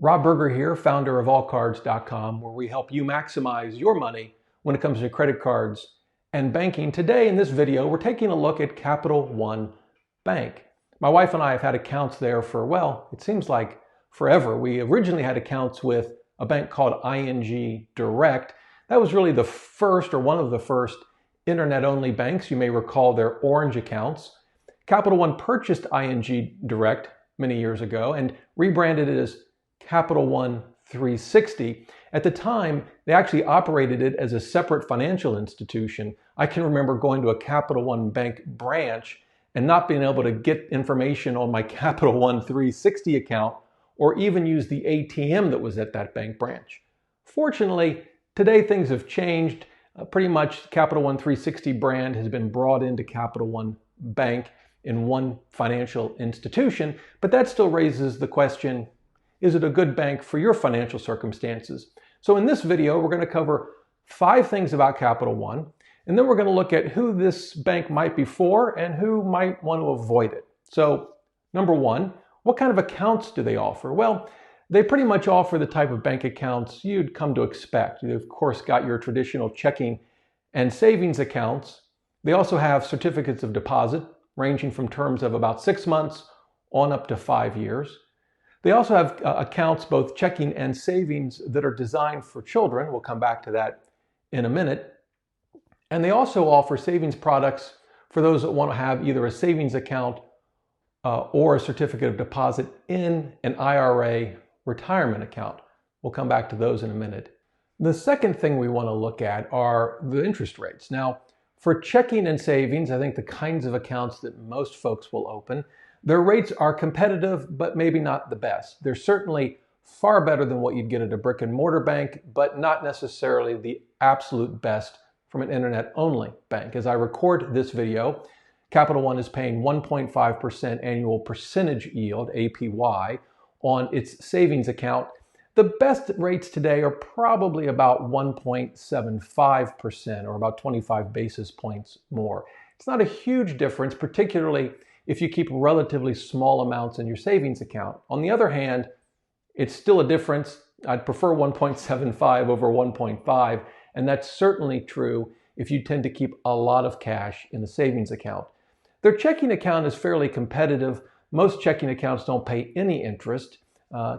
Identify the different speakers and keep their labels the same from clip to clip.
Speaker 1: Rob Berger here, founder of allcards.com, where we help you maximize your money when it comes to credit cards and banking. Today in this video, we're taking a look at Capital One Bank. My wife and I have had accounts there for, well, it seems like forever. We originally had accounts with a bank called ING Direct. That was really the first or one of the first internet-only banks. You may recall their orange accounts. Capital One purchased ING Direct many years ago and rebranded it as Capital One 360. At the time, they actually operated it as a separate financial institution. I can remember going to a Capital One Bank branch and not being able to get information on my Capital One 360 account or even use the ATM that was at that bank branch. Fortunately, today things have changed. Pretty much Capital One 360 brand has been brought into Capital One Bank in one financial institution, but that still raises the question, is it a good bank for your financial circumstances? So in this video, we're going to cover 5 things about Capital One, and then we're going to look at who this bank might be for and who might want to avoid it. So number 1, what kind of accounts do they offer? Well, they pretty much offer the type of bank accounts you'd come to expect. You've of course got your traditional checking and savings accounts. They also have certificates of deposit ranging from terms of about 6 months on up to 5 years. They also have accounts, both checking and savings, that are designed for children. We'll come back to that in a minute. And they also offer savings products for those that want to have either a savings account or a certificate of deposit in an IRA retirement account. We'll come back to those in a minute. The second thing we want to look at are the interest rates. Now, for checking and savings, I think the kinds of accounts that most folks will open, their rates are competitive, but maybe not the best. They're certainly far better than what you'd get at a brick and mortar bank, but not necessarily the absolute best from an internet-only bank. As I record this video, Capital One is paying 1.5% annual percentage yield, APY, on its savings account. The best rates today are probably about 1.75% or about 25 basis points more. It's not a huge difference, particularly if you keep relatively small amounts in your savings account. On the other hand, it's still a difference. I'd prefer 1.75 over 1.5, and that's certainly true if you tend to keep a lot of cash in a savings account. Their checking account is fairly competitive. Most checking accounts don't pay any interest.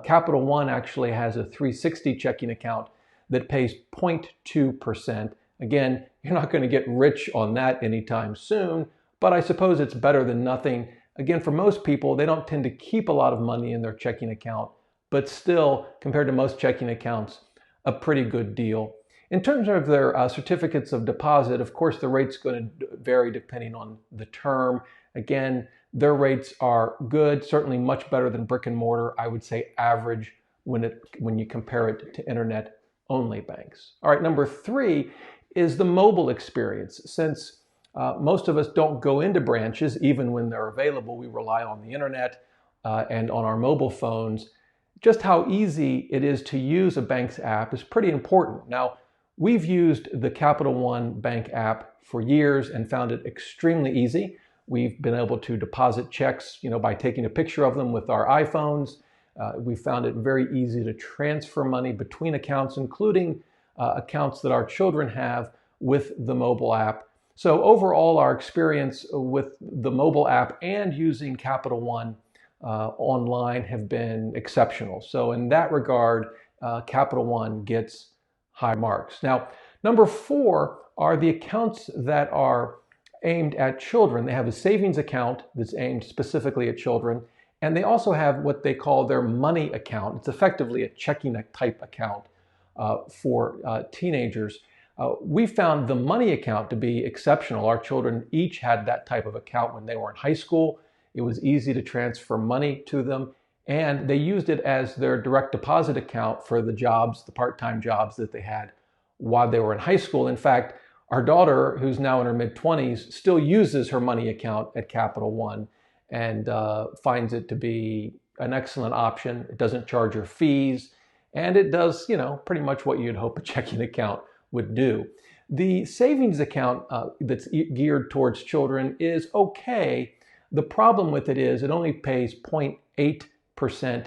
Speaker 1: Capital One actually has a 360 checking account that pays 0.2%. Again, you're not going to get rich on that anytime soon, but I suppose it's better than nothing. Again, for most people, they don't tend to keep a lot of money in their checking account, but still, compared to most checking accounts, a pretty good deal. In terms of their certificates of deposit, of course, the rate's going to vary depending on the term. Again, their rates are good, certainly much better than brick and mortar. I would say average when you compare it to internet-only banks. All right, number 3 is the mobile experience. Since most of us don't go into branches, even when they're available, we rely on the internet and on our mobile phones. Just how easy it is to use a bank's app is pretty important. Now, we've used the Capital One Bank app for years and found it extremely easy. We've been able to deposit checks, by taking a picture of them with our iPhones. We found it very easy to transfer money between accounts, including accounts that our children have with the mobile app. So overall, our experience with the mobile app and using Capital One online have been exceptional. So in that regard, Capital One gets high marks. Now, number 4 are the accounts that are aimed at children. They have a savings account that's aimed specifically at children, and they also have what they call their money account. It's effectively a checking type account for teenagers. We found the money account to be exceptional. Our children each had that type of account when they were in high school. It was easy to transfer money to them, and they used it as their direct deposit account for the jobs, the part-time jobs that they had while they were in high school. In fact, our daughter, who's now in her mid-20s, still uses her money account at Capital One and finds it to be an excellent option. It doesn't charge her fees, and it does, pretty much what you'd hope a checking account would do. The savings account that's geared towards children is okay. The problem with it is it only pays 0.8%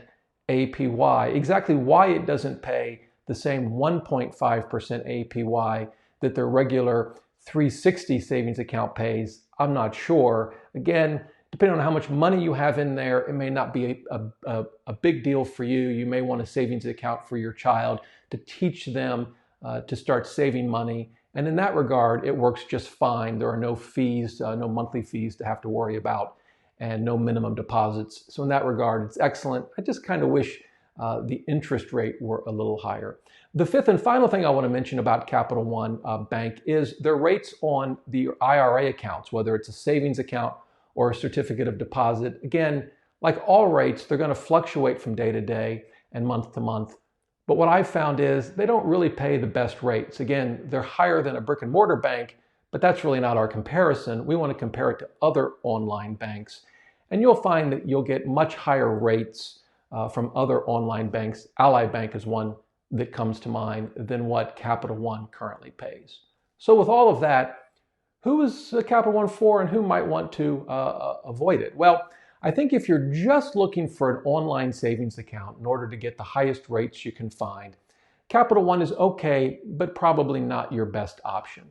Speaker 1: APY. Exactly why it doesn't pay the same 1.5% APY that their regular 360 savings account pays, I'm not sure. Again, depending on how much money you have in there, it may not be a big deal for you. You may want a savings account for your child to teach them to start saving money. And in that regard, it works just fine. There are no fees, no monthly fees to have to worry about, and no minimum deposits. So in that regard, it's excellent. I just kind of wish the interest rate were a little higher. The fifth and final thing I want to mention about Capital One Bank is their rates on the IRA accounts, whether it's a savings account or a certificate of deposit. Again, like all rates, they're going to fluctuate from day to day and month to month. But what I've found is they don't really pay the best rates. Again, they're higher than a brick and mortar bank, but that's really not our comparison. We want to compare it to other online banks. And you'll find that you'll get much higher rates from other online banks. Ally Bank is one that comes to mind than what Capital One currently pays. So with all of that, who is Capital One for and who might want to avoid it? Well, I think if you're just looking for an online savings account in order to get the highest rates you can find, Capital One is okay, but probably not your best option.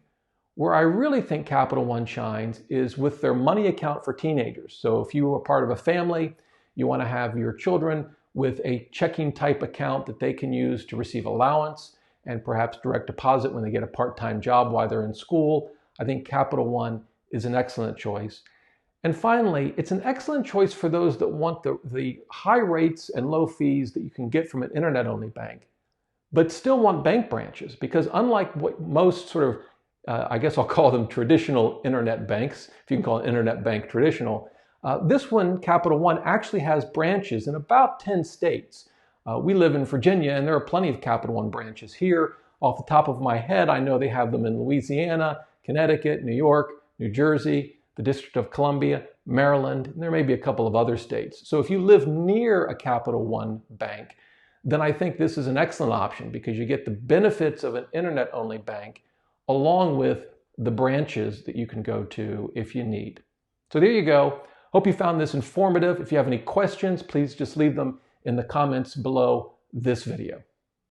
Speaker 1: Where I really think Capital One shines is with their money account for teenagers. So if you are part of a family, you want to have your children with a checking type account that they can use to receive allowance and perhaps direct deposit when they get a part-time job while they're in school, I think Capital One is an excellent choice. And finally, it's an excellent choice for those that want the high rates and low fees that you can get from an internet-only bank, but still want bank branches, because unlike what most sort of, I guess I'll call them traditional internet banks, if you can call an internet bank traditional, this one, Capital One, actually has branches in about 10 states. We live in Virginia, and there are plenty of Capital One branches here. Off the top of my head, I know they have them in Louisiana, Connecticut, New York, New Jersey, the District of Columbia, Maryland, and there may be a couple of other states. So if you live near a Capital One bank, then I think this is an excellent option because you get the benefits of an internet-only bank along with the branches that you can go to if you need. So there you go. Hope you found this informative. If you have any questions, please just leave them in the comments below this video.